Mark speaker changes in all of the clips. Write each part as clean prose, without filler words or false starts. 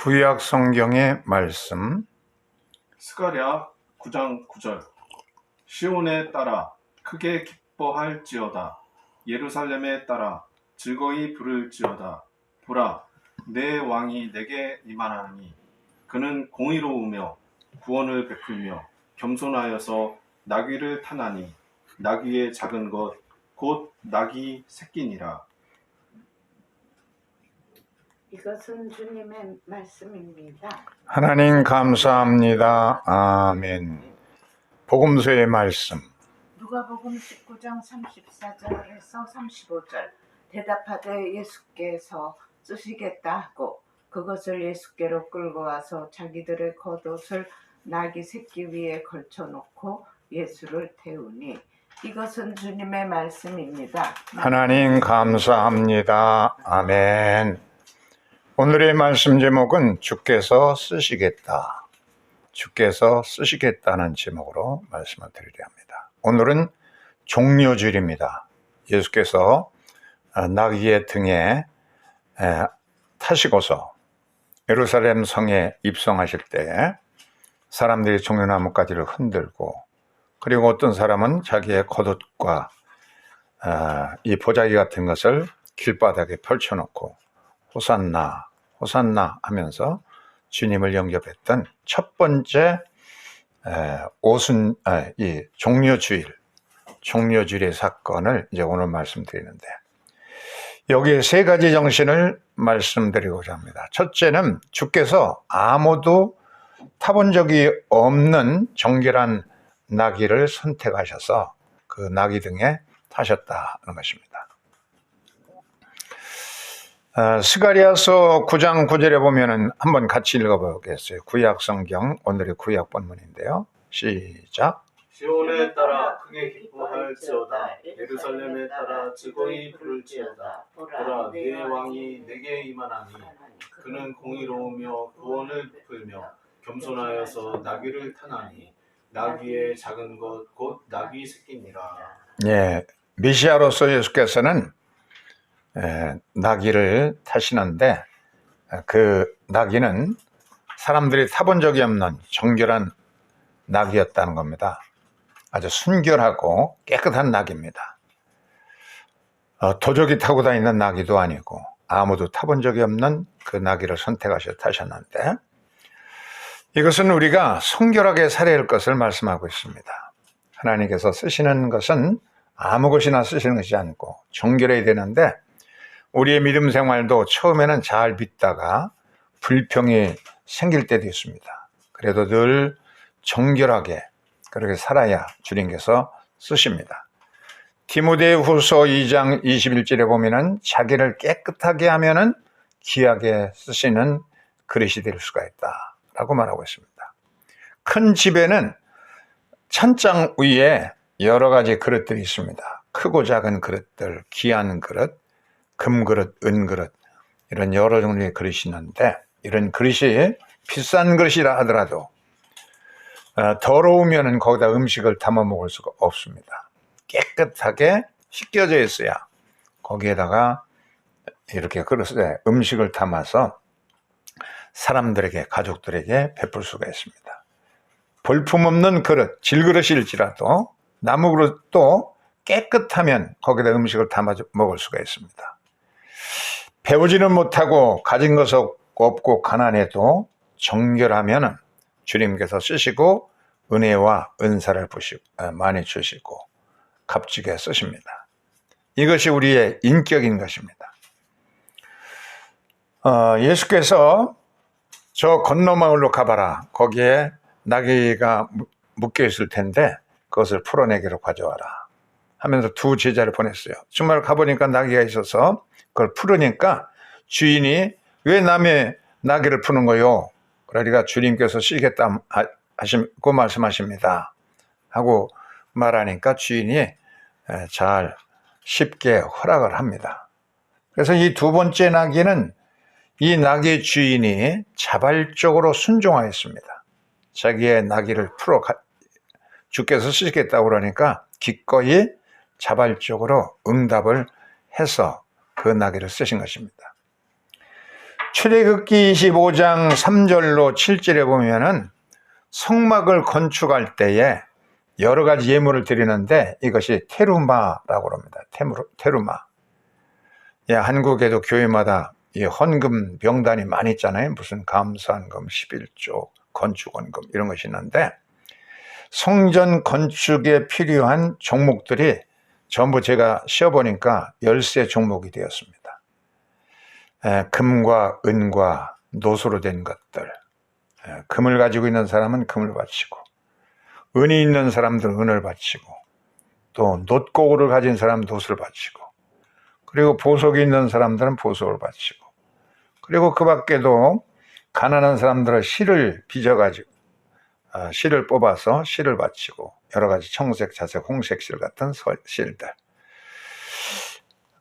Speaker 1: 구약 성경의 말씀
Speaker 2: 스가랴 9장 9절 시온에 따라 크게 기뻐할지어다. 예루살렘에 따라 즐거이 부를지어다. 보라, 내 왕이 내게 임하나니 그는 공의로우며 구원을 베풀며 겸손하여서 나귀를 타나니 나귀의 작은 것 곧 나귀 새끼니라.
Speaker 3: 이것은 주님의 말씀입니다.
Speaker 1: 하나님 감사합니다. 아멘. 복음서의 말씀
Speaker 3: 누가복음 19장 34절에서 35절 대답하되 예수께서 쓰시겠다 하고 그것을 예수께로 끌고 와서 자기들의 겉옷을 나귀 새끼 위에 걸쳐놓고 예수를 태우니 이것은 주님의 말씀입니다.
Speaker 1: 하나님 감사합니다. 아멘. 오늘의 말씀 제목은 주께서 쓰시겠다. 주께서 쓰시겠다는 제목으로 말씀을 드리려 합니다. 오늘은 종려주일입니다. 예수께서 나귀의 등에 타시고서 예루살렘 성에 입성하실 때 사람들이 종려나무가지를 흔들고 그리고 어떤 사람은 자기의 겉옷과 이 보자기 같은 것을 길바닥에 펼쳐놓고 호산나 호산나 하면서 주님을 영접했던 첫 번째 이 종려주일의 사건을 이제 오늘 말씀드리는데 여기에 세 가지 정신을 말씀드리고자 합니다. 첫째는 주께서 아무도 타본 적이 없는 정결한 나귀를 선택하셔서 그 나귀 등에 타셨다는 것입니다. 스가랴서 9장 9절에 보면은 한번 같이 읽어보겠어요. 구약 성경 오늘의 구약 본문인데요. 시작.
Speaker 2: 시온에 따라 크게 기뻐할지어다. 예루살렘에 따라 즐거이 부를지어다. 보라, 내 왕이 내게 임하나니 그는 공의로우며 구원을 베풀며 겸손하여서 나귀를 타나니 나귀의 작은 것 곧 나귀 새끼니라.
Speaker 1: 예, 메시아로서 예수께서는 나귀를 타시는데 그 나귀는 사람들이 타본 적이 없는 정결한 나귀였다는 겁니다. 아주 순결하고 깨끗한 나귀입니다. 도적이 타고 다니는 나귀도 아니고 아무도 타본 적이 없는 그 나귀를 선택하셔 타셨는데 이것은 우리가 성결하게 살아야 할 것을 말씀하고 있습니다. 하나님께서 쓰시는 것은 아무 것이나 쓰시는 것이 아니고 정결해야 되는데 우리의 믿음 생활도 처음에는 잘 믿다가 불평이 생길 때도 있습니다. 그래도 늘 정결하게 그렇게 살아야 주님께서 쓰십니다. 디모데후서 2장 21절에 보면은 자기를 깨끗하게 하면은 귀하게 쓰시는 그릇이 될 수가 있다라고 말하고 있습니다. 큰 집에는 천장 위에 여러 가지 그릇들이 있습니다. 크고 작은 그릇들, 귀한 그릇, 금그릇, 은그릇 이런 여러 종류의 그릇이 있는데 이런 그릇이 비싼 그릇이라 하더라도 더러우면 거기다 음식을 담아 먹을 수가 없습니다. 깨끗하게 씻겨져 있어야 거기에다가 이렇게 그릇에 음식을 담아서 사람들에게 가족들에게 베풀 수가 있습니다. 볼품없는 그릇, 질그릇일지라도 나무 그릇도 깨끗하면 거기다 음식을 담아 먹을 수가 있습니다. 배우지는 못하고 가진 것 없고 가난해도 정결하면 주님께서 쓰시고 은혜와 은사를 많이 주시고 값지게 쓰십니다. 이것이 우리의 인격인 것입니다. 예수께서 저 건너 마을로 가봐라. 거기에 나귀가 묶여 있을 텐데 그것을 풀어내기로 가져와라 하면서 두 제자를 보냈어요. 정말 가보니까 나귀가 있어서 그걸 풀으니까 주인이 왜 남의 나귀를 푸는 거요? 그러니까 주님께서 쓰시겠다 하시고 말씀하십니다 하고 말하니까 주인이 잘 쉽게 허락을 합니다. 그래서 이 두 번째 나귀는 이 나귀의 주인이 자발적으로 순종하였습니다. 자기의 나귀를 풀어 주께서 쓰시겠다고 그러니까 기꺼이 자발적으로 응답을 해서 그 나귀를 쓰신 것입니다. 출애굽기 25장 3절로 7절에 보면은 성막을 건축할 때에 여러 가지 예물을 드리는데 이것이 테루마라고 합니다. 테루마. 예, 한국에도 교회마다 이 헌금 병단이 많이 있잖아요. 무슨 감사헌금, 11조, 건축헌금 이런 것이 있는데 성전 건축에 필요한 종목들이 전부 제가 쉬어보니까 13 종목이 되었습니다. 금과 은과 노소로 된 것들, 금을 가지고 있는 사람은 금을 바치고 은이 있는 사람들은 은을 바치고 또 놋고구를 가진 사람은 놋을 바치고 그리고 보석이 있는 사람들은 보석을 바치고 그리고 그 밖에도 가난한 사람들은 실을 빚어가지고 실을 뽑아서 실을 바치고 여러 가지 청색, 자색, 홍색 실 같은 실들.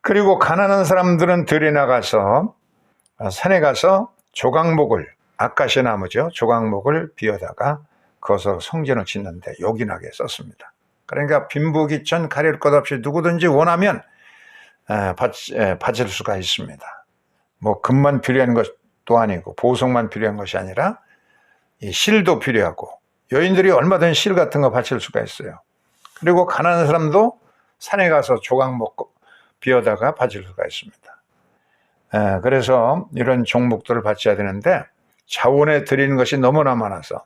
Speaker 1: 그리고 가난한 사람들은 들에 나가서 산에 가서 조각목을, 아카시아 나무죠. 조각목을 비워다가 그것으로 성전을 짓는데 요긴하게 썼습니다. 그러니까 빈부귀천 가릴 것 없이 누구든지 원하면 바칠 수가 있습니다. 뭐 금만 필요한 것도 아니고 보석만 필요한 것이 아니라 이 실도 필요하고 여인들이 얼마든지 실 같은 거 바칠 수가 있어요. 그리고 가난한 사람도 산에 가서 조각목 비워다가 바칠 수가 있습니다. 그래서 이런 종목들을 바쳐야 되는데 자원에 드리는 것이 너무나 많아서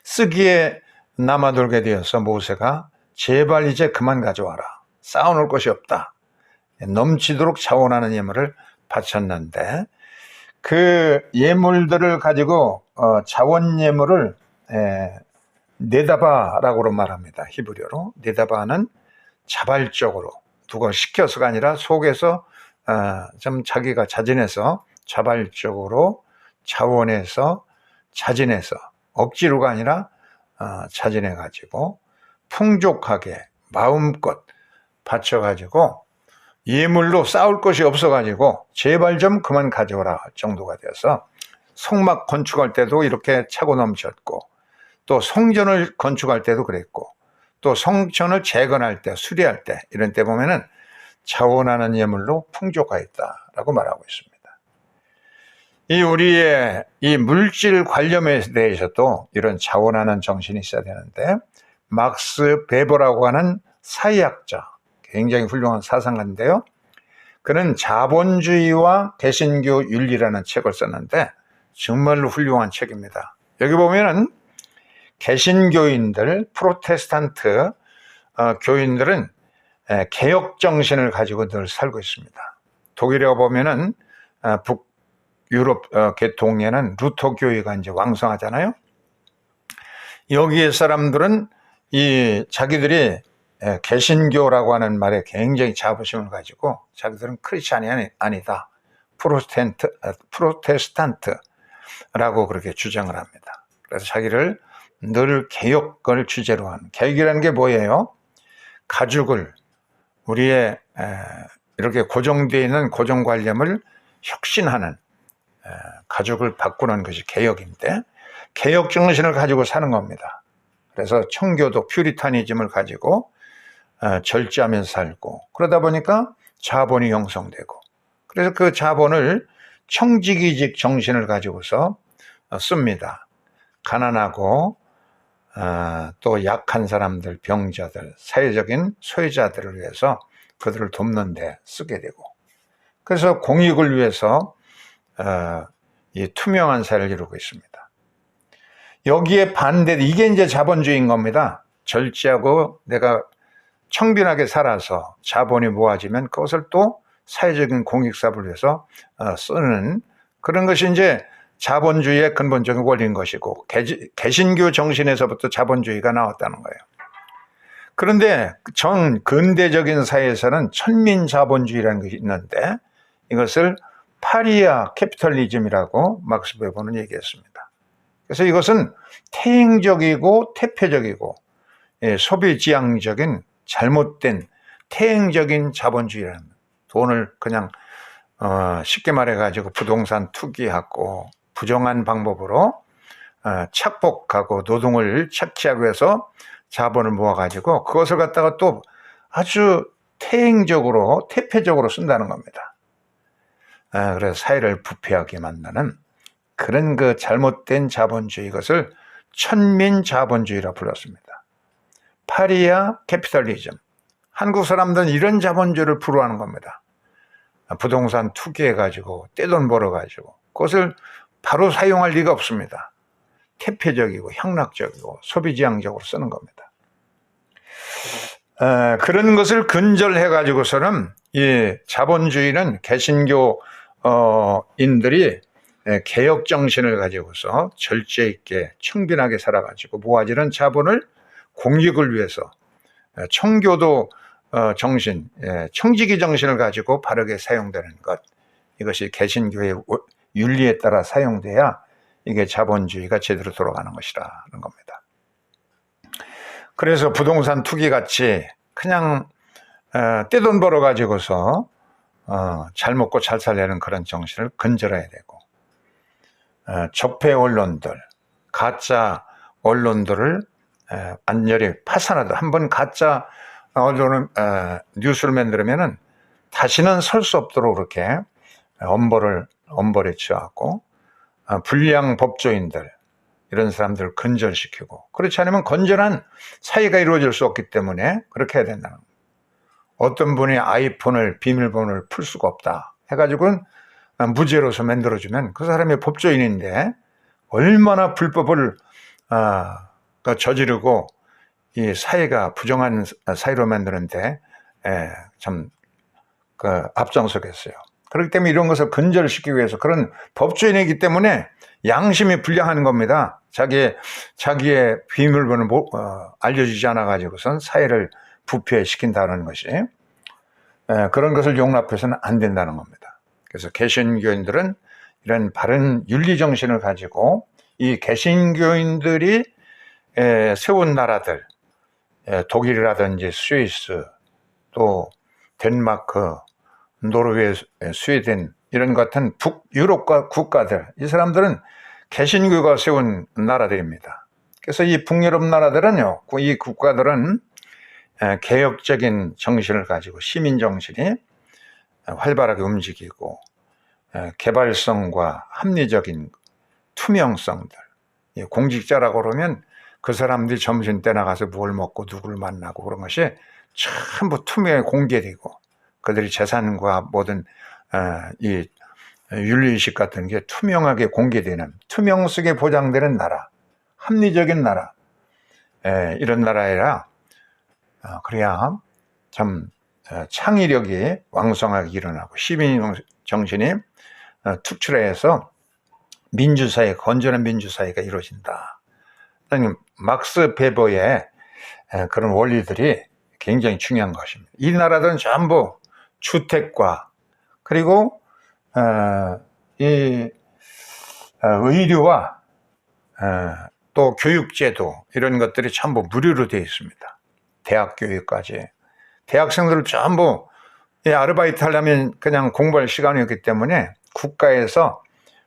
Speaker 1: 쓰기에 남아돌게 되어서 모세가 제발 이제 그만 가져와라. 쌓아놓을 것이 없다. 넘치도록 자원하는 예물을 바쳤는데 그 예물들을 가지고 자원 예물을 네다바라고 말합니다. 히브리어로. 네다바는 자발적으로 누가 시켜서가 아니라 속에서 좀 자기가 자진해서 자발적으로 자원해서 자진해서 억지로가 아니라 자진해 가지고 풍족하게 마음껏 바쳐 가지고 예물로 쌓을 것이 없어 가지고 제발 좀 그만 가져오라 정도가 되어서 성막 건축할 때도 이렇게 차고 넘쳤고 또 성전을 건축할 때도 그랬고 또 성전을 재건할 때 수리할 때 이런 때 보면은 자원하는 예물로 풍족하였다라고 말하고 있습니다. 이 우리의 이 물질 관념에 대해서도 이런 자원하는 정신이 있어야 되는데 막스 베버라고 하는 사회학자 굉장히 훌륭한 사상가인데요. 그는 자본주의와 개신교 윤리라는 책을 썼는데 정말로 훌륭한 책입니다. 여기 보면은 개신교인들, 프로테스탄트 교인들은 개혁 정신을 가지고 늘 살고 있습니다. 독일에 보면은 북유럽 계통에는 루터 교회가 이제 왕성하잖아요. 여기에 사람들은 이 자기들이 개신교라고 하는 말에 굉장히 자부심을 가지고 자기들은 크리스찬이 아니다. 프로테스탄트라고 그렇게 주장을 합니다. 그래서 자기를 늘 개혁을 주제로 하는, 개혁이라는 게 뭐예요? 가죽을 우리의 이렇게 고정되어 있는 고정관념을 혁신하는 가죽을 바꾸는 것이 개혁인데 개혁 정신을 가지고 사는 겁니다. 그래서 청교도 퓨리타니즘을 가지고 절제하면서 살고 그러다 보니까 자본이 형성되고 그래서 그 자본을 청지기직 정신을 가지고서 씁니다. 가난하고 또 약한 사람들, 병자들, 사회적인 소외자들을 위해서 그들을 돕는 데 쓰게 되고 그래서 공익을 위해서 이 투명한 사회를 이루고 있습니다. 여기에 반대, 이게 이제 자본주의인 겁니다. 절제하고 내가 청빈하게 살아서 자본이 모아지면 그것을 또 사회적인 공익사업을 위해서 쓰는 그런 것이 이제 자본주의의 근본적인 원리인 것이고 개신교 정신에서부터 자본주의가 나왔다는 거예요. 그런데 전 근대적인 사회에서는 천민자본주의라는 것이 있는데 이것을 파리아 캐피털리즘이라고 막스 베버는 얘기했습니다. 그래서 이것은 태행적이고 태폐적이고 소비지향적인 잘못된 태행적인 자본주의라는 돈을 그냥 쉽게 말해가지고 부동산 투기하고 부정한 방법으로 착복하고 노동을 착취하기 위해서 자본을 모아가지고 그것을 갖다가 또 아주 태행적으로 태폐적으로 쓴다는 겁니다. 그래서 사회를 부패하게 만드는 그런 그 잘못된 자본주의, 이것을 천민 자본주의라 불렀습니다. 파리아 캐피탈리즘. 한국 사람들은 이런 자본주의를 부러워하는 겁니다. 부동산 투기해가지고 떼돈 벌어가지고 그것을 바로 사용할 리가 없습니다. 태폐적이고 향락적이고 소비지향적으로 쓰는 겁니다. 그런 것을 근절해가지고서는 이 자본주의는 개신교인들이 개혁 정신을 가지고서 절제 있게 청빈하게 살아가지고 모아지는 자본을 공익을 위해서 청교도 정신, 청지기 정신을 가지고 바르게 사용되는 것, 이것이 개신교의 윤리에 따라 사용돼야 이게 자본주의가 제대로 돌아가는 것이라는 겁니다. 그래서 부동산 투기같이 그냥 떼돈 벌어가지고서 잘 먹고 잘 살려는 그런 정신을 근절해야 되고, 적폐 언론들, 가짜 언론들을 안열히 파산하다. 한번 가짜 언론을 뉴스를 만들면은 다시는 설 수 없도록 그렇게 엄벌에 취하고, 불량 법조인들 이런 사람들을 근절시키고, 그렇지 않으면 건전한 사회가 이루어질 수 없기 때문에 그렇게 해야 된다는 겁니다. 어떤 분이 아이폰을 비밀번호를 풀 수가 없다 해가지고는 무죄로서 만들어주면 그 사람이 법조인인데 얼마나 불법을 저지르고 이 사회가 부정한 사회로 만드는데 참 앞장서겠어요. 그렇기 때문에 이런 것을 근절시키기 위해서, 그런 법조인이기 때문에 양심이 불량한 겁니다. 자기의 비밀번호를 알려주지 않아 가지고선 사회를 부패시킨다는 것이, 그런 것을 용납해서는 안 된다는 겁니다. 그래서 개신교인들은 이런 바른 윤리 정신을 가지고 이 개신교인들이 세운 나라들, 독일이라든지 스위스, 또 덴마크, 노르웨이, 스웨덴 이런 같은 북유럽 국가들, 이 사람들은 개신교가 세운 나라들입니다. 그래서 이 북유럽 나라들은요, 이 국가들은 개혁적인 정신을 가지고 시민 정신이 활발하게 움직이고, 개발성과 합리적인 투명성들, 공직자라고 그러면 그 사람들이 점심 때 나가서 뭘 먹고 누구를 만나고 그런 것이 전부 투명하게 공개되고, 그들이 재산과 모든 이 윤리의식 같은 게 투명하게 공개되는, 투명성에 보장되는 나라, 합리적인 나라, 이런 나라라 그래야 참 창의력이 왕성하게 일어나고 시민 정신이 투출해서 민주사회, 건전한 민주사회가 이루어진다. 막스 베버의 그런 원리들이 굉장히 중요한 것입니다. 이 나라들은 전부 주택과 그리고 이 의료와 또 교육제도 이런 것들이 전부 무료로 되어 있습니다. 대학 교육까지. 대학생들을 전부 아르바이트 하려면 그냥 공부할 시간이 없기 때문에 국가에서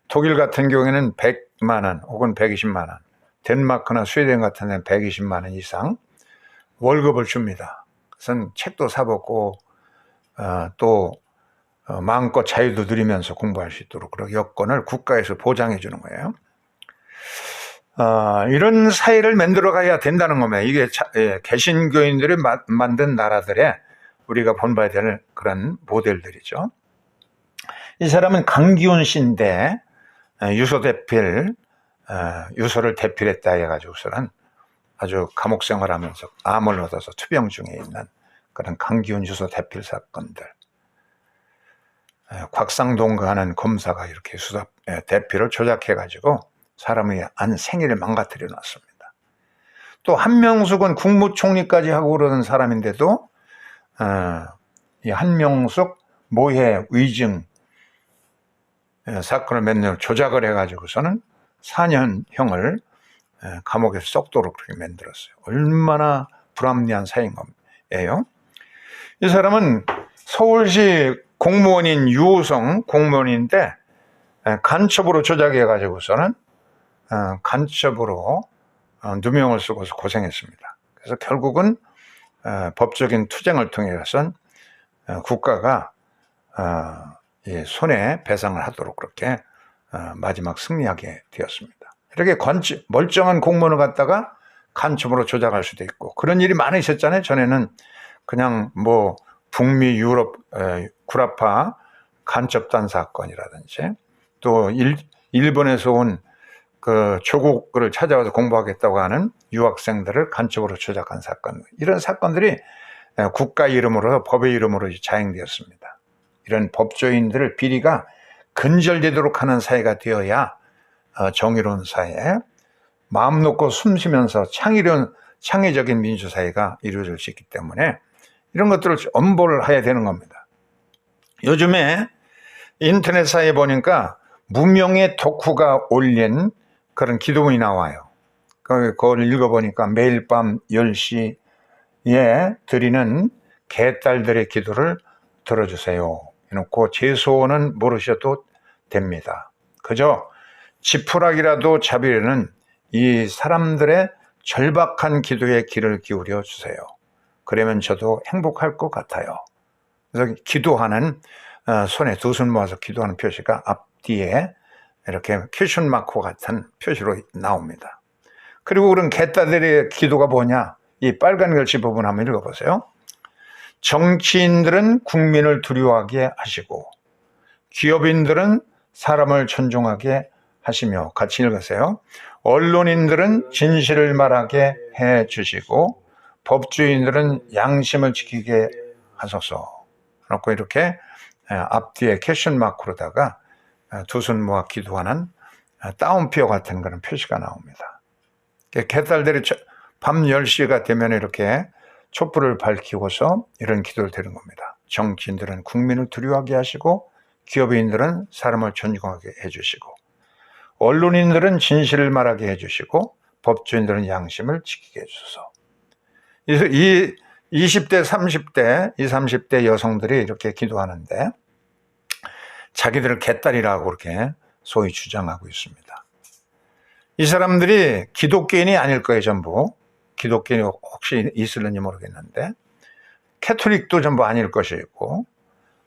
Speaker 1: 독일 같은 경우에는 100만 원 혹은 120만 원, 덴마크나 스웨덴 같은 데는 120만 원 이상 월급을 줍니다. 그래서 책도 사먹고 또 마음껏 자유도 누리면서 공부할 수 있도록 그런 여건을 국가에서 보장해 주는 거예요. 이런 사회를 만들어 가야 된다는 겁니다. 이게 개신교인들이 만든 나라들의 우리가 본봐야 될 그런 모델들이죠. 이 사람은 강기훈 씨인데 유서를 대필했다 해가지고서는 아주 감옥 생활하면서 암을 얻어서 투병 중에 있는 그런 강기훈 유서 대필 사건들. 곽상동 하는 검사가 이렇게 수사 대필을 조작해가지고 사람의 안 생일을 망가뜨려 놨습니다. 또 한명숙은 국무총리까지 하고 그러는 사람인데도 이 한명숙 모해 위증 사건을 몇 년 조작을 해가지고서는 4년형을 감옥에서 썩도록 그렇게 만들었어요. 얼마나 불합리한 사인 거예요. 이 사람은 서울시 공무원인 유호성 공무원인데 간첩으로 조작해가지고서는 간첩으로 누명을 쓰고서 고생했습니다. 그래서 결국은 법적인 투쟁을 통해서는 국가가 이 손에 배상을 하도록 그렇게 마지막 승리하게 되었습니다. 이렇게 멀쩡한 공무원을 갖다가 간첩으로 조작할 수도 있고 그런 일이 많으셨잖아요. 전에는 그냥 뭐 북미 유럽 구라파 간첩단 사건이라든지 또 일본에서 온 그 조국을 찾아와서 공부하겠다고 하는 유학생들을 간첩으로 조작한 사건, 이런 사건들이 국가 이름으로 법의 이름으로 자행되었습니다. 이런 법조인들을 비리가 근절되도록 하는 사회가 되어야 정의로운 사회, 마음 놓고 숨 쉬면서 창의적인 민주사회가 이루어질 수 있기 때문에 이런 것들을 엄벌을 해야 되는 겁니다. 요즘에 인터넷사에 보니까 무명의 덕후가 올린 그런 기도문이 나와요. 그걸 읽어보니까 매일 밤 10시에 드리는 개딸들의 기도를 들어주세요 해놓고 제 소원은 모르셔도 됩니다. 그저 지푸라기라도 잡으려는 이 사람들의 절박한 기도에 귀를 기울여 주세요. 그러면 저도 행복할 것 같아요. 그래서 기도하는 손에 두 손 모아서 기도하는 표시가 앞뒤에 이렇게 퀘션 마크 같은 표시로 나옵니다. 그리고 그런 개딸들의 기도가 뭐냐? 이 빨간 글씨 부분 한번 읽어보세요. 정치인들은 국민을 두려워하게 하시고 기업인들은 사람을 존중하게 하시며, 같이 읽으세요. 언론인들은 진실을 말하게 해 주시고 법주인들은 양심을 지키게 하소서. 그렇고 이렇게 앞뒤에 퀘션 마크로다가 두 손 모아 기도하는 따옴표 같은 그런 표시가 나옵니다. 개딸들이 밤 10시가 되면 이렇게 촛불을 밝히고서 이런 기도를 드리는 겁니다. 정치인들은 국민을 두려워하게 하시고 기업인들은 사람을 존중하게 해주시고 언론인들은 진실을 말하게 해주시고 법조인들은 양심을 지키게 해주소서. 이 20대, 30대, 20, 30대 여성들이 이렇게 기도하는데 자기들을 개딸이라고 그렇게 소위 주장하고 있습니다. 이 사람들이 기독교인이 아닐 거예요, 전부. 기독교인이 혹시 있을는지 모르겠는데 캐톨릭도 전부 아닐 것이고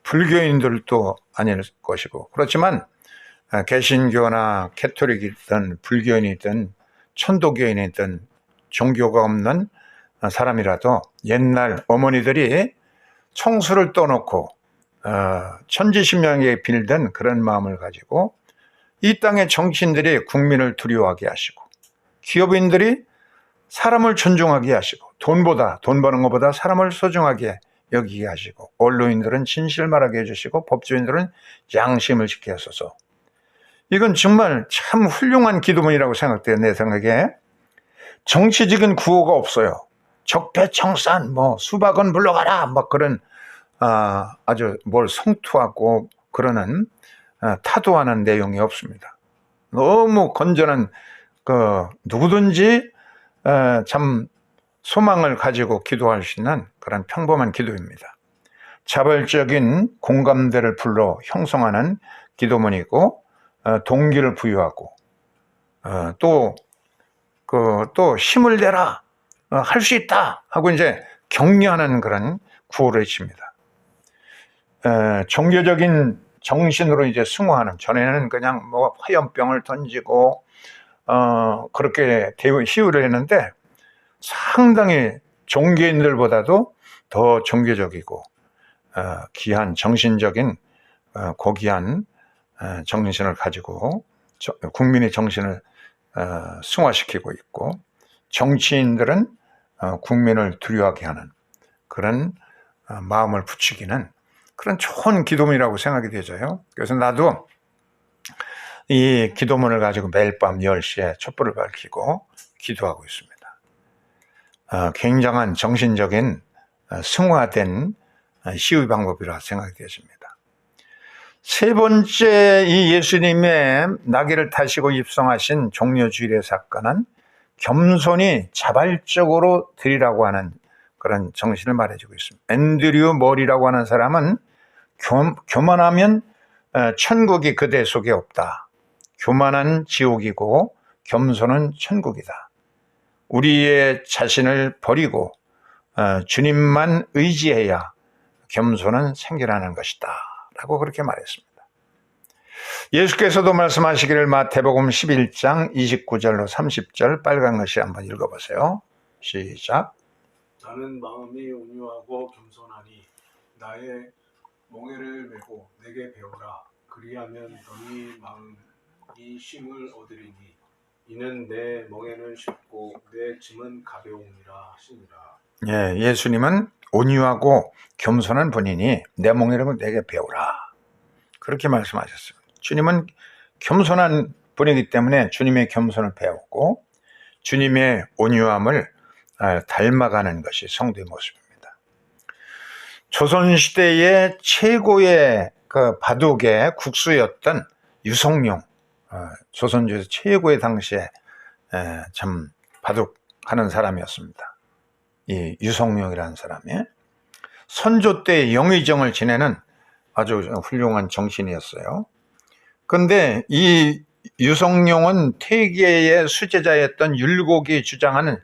Speaker 1: 불교인들도 아닐 것이고, 그렇지만 개신교나 캐톨릭이든 불교인이든 천도교인이든 종교가 없는 사람이라도 옛날 어머니들이 청수를 떠놓고 천지신명에 빌던 그런 마음을 가지고 이 땅의 정치인들이 국민을 두려워하게 하시고 기업인들이 사람을 존중하게 하시고 돈 버는 것보다 사람을 소중하게 여기게 하시고 언론인들은 진실을 말하게 해주시고 법조인들은 양심을 지키게 하소서. 이건 정말 참 훌륭한 기도문이라고 생각돼요. 내 생각에 정치적인 구호가 없어요. 적폐청산 수박은 물러가라 그런 아주 뭘 성투하고 그러는 타도하는 내용이 없습니다. 너무 건전한 누구든지 참 소망을 가지고 기도할 수 있는 그런 평범한 기도입니다. 자발적인 공감대를 불러 형성하는 기도문이고 동기를 부여하고 또 힘을 내라, 할 수 있다 하고 이제 격려하는 그런 구호를 외칩니다. 종교적인 정신으로 이제 승화하는, 전에는 그냥 화염병을 던지고 그렇게 시위를 했는데 상당히 종교인들보다도 더 종교적이고 귀한 정신적인 고귀한 정신을 가지고 국민의 정신을 승화시키고 있고, 정치인들은 국민을 두려워하게 하는 그런 마음을 부추기는 그런 좋은 기도문이라고 생각이 되져요. 그래서 나도 이 기도문을 가지고 매일 밤 10시에 촛불을 밝히고 기도하고 있습니다. 굉장한 정신적인 승화된 시위 방법이라 생각이 되었습니다. 세 번째, 이 예수님의 나귀를 타시고 입성하신 종려주일의 사건은 겸손히 자발적으로 드리라고 하는 그런 정신을 말해주고 있습니다. 앤드류 머리라고 하는 사람은 교만하면 천국이 그대 속에 없다. 교만한 지옥이고 겸손은 천국이다. 우리의 자신을 버리고 주님만 의지해야 겸손은 생겨나는 것이다 라고 그렇게 말했습니다. 예수께서도 말씀하시기를 마태복음 11장 29절로 30절 빨간 글씨 한번 읽어보세요. 시작.
Speaker 2: 나는 마음이 온유하고 겸손하니 나의 멍에를 메고 내게 배우라. 그리하면 너희 마음이 쉼을 얻으리니 이는 내 멍에는 쉽고 내 짐은 가벼우니라 하시니라.
Speaker 1: 예, 예수님은 온유하고 겸손한 분이니 내 멍에를 내게 배우라. 그렇게 말씀하셨어요. 주님은 겸손한 분이기 때문에 주님의 겸손을 배우고 주님의 온유함을 닮아가는 것이 성도의 모습입니다. 조선시대의 최고의 그 바둑의 국수였던 유성룡, 조선조에서 최고의 당시에 참 바둑하는 사람이었습니다. 이 유성룡이라는 사람이 선조 때 영의정을 지내는 아주 훌륭한 정신이었어요. 그런데 이 유성룡은 퇴계의 수제자였던 율곡이 주장하는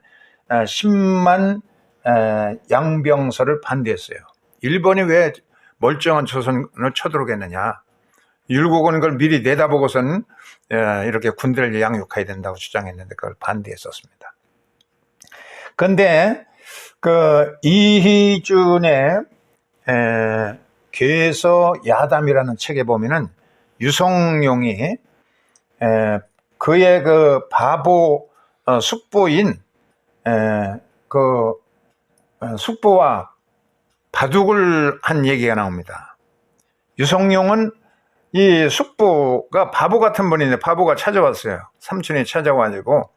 Speaker 1: 10만 양병설을 반대했어요. 일본이 왜 멀쩡한 조선을 쳐들어오겠느냐. 율곡은 그걸 미리 내다보고선 이렇게 군대를 양육해야 된다고 주장했는데 그걸 반대했었습니다. 그런데 그 이희준의 괴서 야담이라는 책에 보면은 유성룡이 그의 그 바보 숙보인 그 숙보와 바둑을 한 얘기가 나옵니다. 유성룡은 이 숙보가 바보 같은 분인데 바보가 찾아왔어요. 삼촌이 찾아와가지고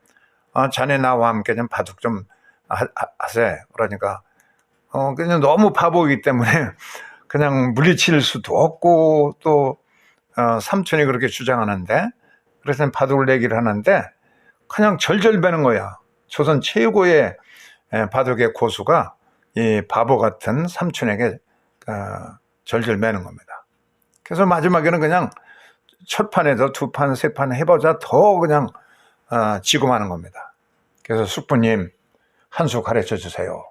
Speaker 1: 자네 나와 함께 좀 바둑 좀 하세. 그러니까 그냥 너무 바보이기 때문에 그냥 물리칠 수도 없고 또 삼촌이 그렇게 주장하는데 그래서 바둑을 내기를 하는데 그냥 절절매는 거야. 조선 최고의 바둑의 고수가 이 바보 같은 삼촌에게 절절매는 겁니다. 그래서 마지막에는 그냥 첫 판에서 두 판, 세 판 해보자 더 그냥 지고 마는 겁니다. 그래서 숙부님 한 수 가르쳐 주세요.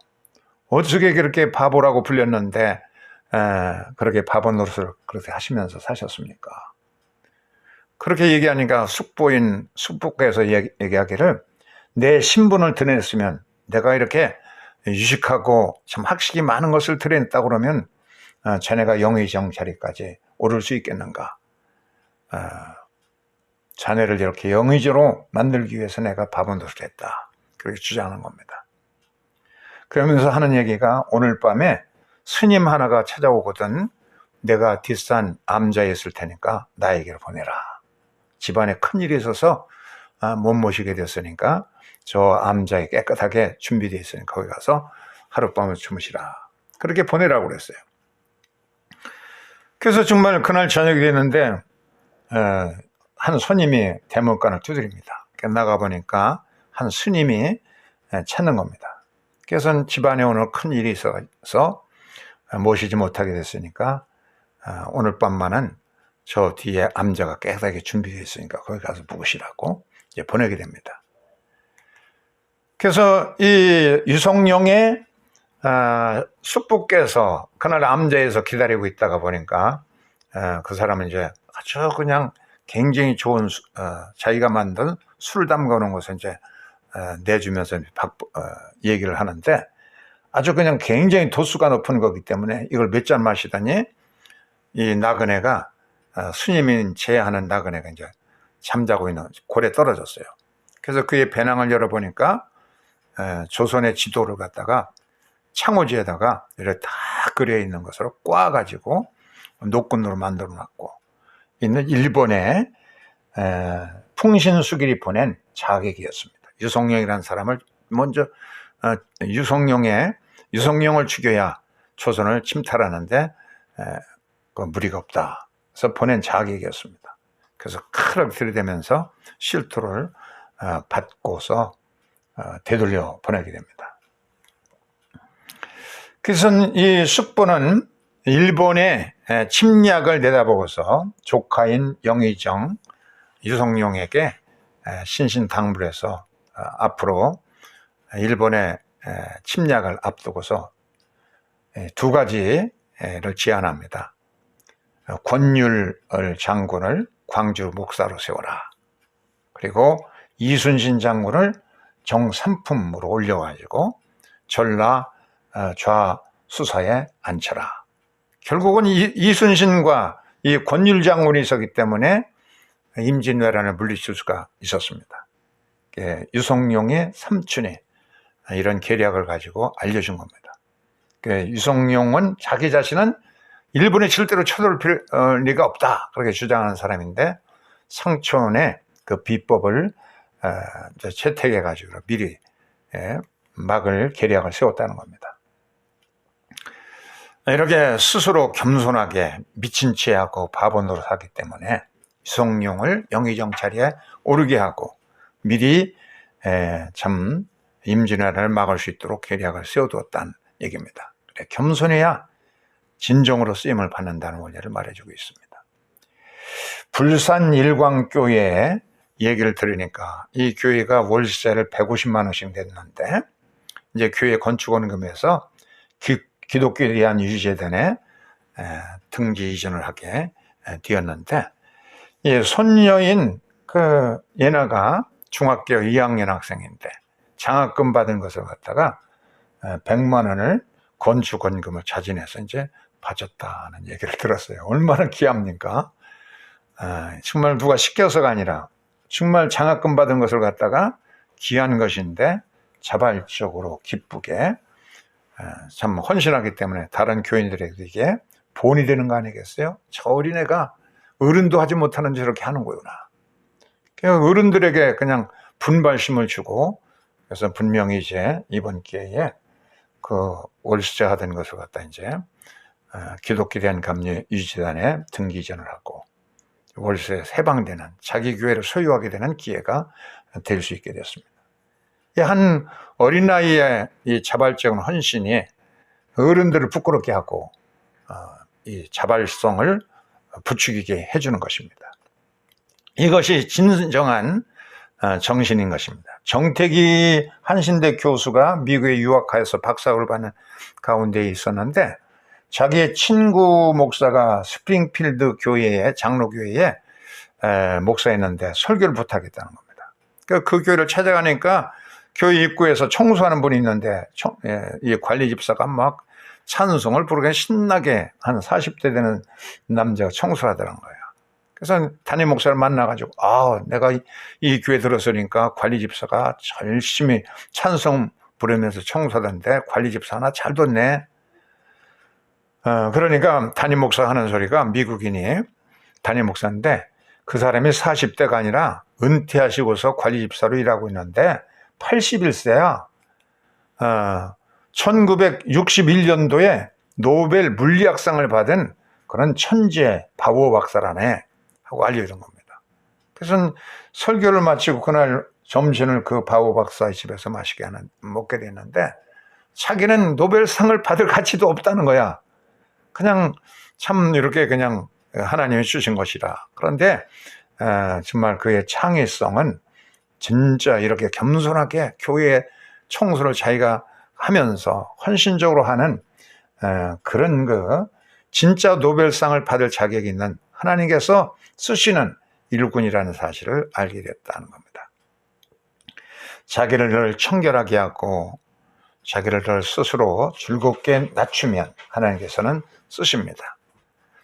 Speaker 1: 어떻게 그렇게 바보라고 불렸는데 그렇게 바보 노릇을 그렇게 하시면서 사셨습니까? 그렇게 얘기하니까 숙부께서 얘기하기를 내 신분을 드러냈으면 내가 이렇게 유식하고 참 학식이 많은 것을 드러냈다고 그러면 자네가 영의정 자리까지 오를 수 있겠는가? 자네를 이렇게 영의정으로 만들기 위해서 내가 바보 노릇을 했다. 그렇게 주장하는 겁니다. 그러면서 하는 얘기가 오늘 밤에 스님 하나가 찾아오거든 내가 뒷산 암자에 있을 테니까 나에게로 보내라. 집안에 큰일이 있어서 못 모시게 됐으니까 저 암자에 깨끗하게 준비되어 있으니까 거기 가서 하룻밤을 주무시라. 그렇게 보내라고 그랬어요. 그래서 정말 그날 저녁이 됐는데 한 손님이 대문간을 두드립니다. 나가보니까 한 스님이 찾는 겁니다. 그래서 집안에 오늘 큰일이 있어서 모시지 못하게 됐으니까 오늘 밤만은 저 뒤에 암자가 깨끗하게 준비되어 있으니까 거기 가서 묵으시라고 이제 보내게 됩니다. 그래서 이 유성룡의 숙부께서 그날 암자에서 기다리고 있다가 보니까 그 사람은 이제 아주 그냥 굉장히 좋은 자기가 만든 술을 담가 놓은 것을 이제 내주면서 얘기를 하는데 아주 그냥 굉장히 도수가 높은 거기 때문에 이걸 몇 잔 마시더니 이 나그네가 스님인 제하는 나그네가 이제 잠자고 있는 골에 떨어졌어요. 그래서 그의 배낭을 열어보니까 조선의 지도를 갖다가 창호지에다가 이렇게 다 그려 있는 것으로 꽈가지고 노끈으로 만들어 놨고 있는 일본의 풍신수길이 보낸 자객이었습니다. 유성룡이라는 사람을 먼저 유성룡을 죽여야 조선을 침탈하는데 그 무리가 없다. 그래서 보낸 자객이었습니다. 그래서 크게 들이대면서 실토를 받고서 되돌려 보내게 됩니다. 그래서 이 숙부는 일본의 침략을 내다보고서 조카인 영의정 유성룡에게 신신당부해서 앞으로 일본의 침략을 앞두고서 두 가지를 제안합니다. 권율 장군을 광주 목사로 세워라. 그리고 이순신 장군을 정삼품으로 올려가지고 전라 좌수사에 앉혀라. 결국은 이순신과 이 권율 장군이 있었기 때문에 임진왜란을 물리칠 수가 있었습니다. 유성룡의 삼촌이 이런 계략을 가지고 알려준 겁니다. 유성룡은 자기 자신은 일본에 절대로 쳐들어올 리가 없다 그렇게 주장하는 사람인데 상촌의 그 비법을 채택해 가지고 미리 막을 계략을 세웠다는 겁니다. 이렇게 스스로 겸손하게 미친 체하고 바보 노릇하기 때문에 유성룡을 영의정찰에 오르게 하고 미리 참 임진왜란을 막을 수 있도록 계략을 세워두었다는 얘기입니다. 그래, 겸손해야 진정으로 쓰임을 받는다는 원리를 말해주고 있습니다. 불산 일광교회 얘기를 들으니까 이 교회가 월세를 150만 원씩 냈는데 이제 교회 건축원금에서 기독교에 대한 유지재단에 등기 이전을 하게 되었는데 손녀인 예나가 중학교 2학년 학생인데 장학금 받은 것을 갖다가 100만 원을 건축원금을 자진해서 이제 바쳤다는 얘기를 들었어요. 얼마나 귀합니까? 정말 누가 시켜서가 아니라 정말 장학금 받은 것을 갖다가 귀한 것인데 자발적으로 기쁘게 참 헌신하기 때문에 다른 교인들에게 이게 본이 되는 거 아니겠어요? 저 어린애가 어른도 하지 못하는 저렇게 하는 거구나. 그냥 어른들에게 그냥 분발심을 주고 그래서 분명히 이제 이번 기회에 그 월수자가 된 것을 갖다 이제 기독교에 대한 감리 유지재단에 등기 이전을 하고 월세에 해방되는 자기 교회를 소유하게 되는 기회가 될 수 있게 됐습니다. 한 어린 나이에 이 자발적인 헌신이 어른들을 부끄럽게 하고 이 자발성을 부추기게 해주는 것입니다. 이것이 진정한 정신인 것입니다. 정택이 한신대 교수가 미국에 유학하여서 박사학위를 받는 가운데 있었는데 자기의 친구 목사가 스프링필드 교회의 장로교회에 목사였는데 설교를 부탁했다는 겁니다. 그 교회를 찾아가니까 교회 입구에서 청소하는 분이 있는데 이 관리 집사가 막 찬송을 부르게 신나게 한 40대 되는 남자가 청소를 하더란 거예요. 그래서 담임 목사를 만나가지고 내가 이 교회 들었으니까 관리 집사가 열심히 찬송 부르면서 청소하던데 관리 집사 하나 잘 뒀네. 그러니까 담임 목사가 하는 소리가 미국인이 담임 목사인데 그 사람이 40대가 아니라 은퇴하시고서 관리 집사로 일하고 있는데 81세야. 1961년도에 노벨 물리학상을 받은 그런 천재 바오 박사라네 하고 알려준 겁니다. 그래서 설교를 마치고 그날 점심을 그 바오 박사의 집에서 먹게 됐는데 자기는 노벨상을 받을 가치도 없다는 거야. 그냥 참 이렇게 그냥 하나님이 주신 것이라. 그런데 정말 그의 창의성은 진짜 이렇게 겸손하게 교회 청소를 자기가 하면서 헌신적으로 하는 그런 진짜 노벨상을 받을 자격이 있는 하나님께서 쓰시는 일꾼이라는 사실을 알게 됐다는 겁니다. 자기를 늘 청결하게 하고 자기를 늘 스스로 즐겁게 낮추면 하나님께서는 쓰십니다.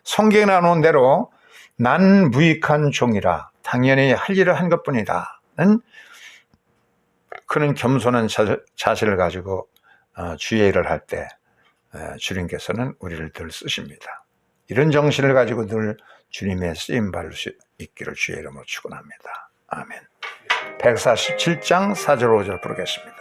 Speaker 1: 성경에 나오는 대로 난 무익한 종이라 당연히 할 일을 한 것뿐이다는 그런 겸손한 자세를 가지고 주의 일을 할 때 주님께서는 우리를 늘 쓰십니다. 이런 정신을 가지고 늘 주님의 쓰임받을 수 있기를 주의 이름으로 축원합니다. 아멘. 147장 4절 5절 부르겠습니다.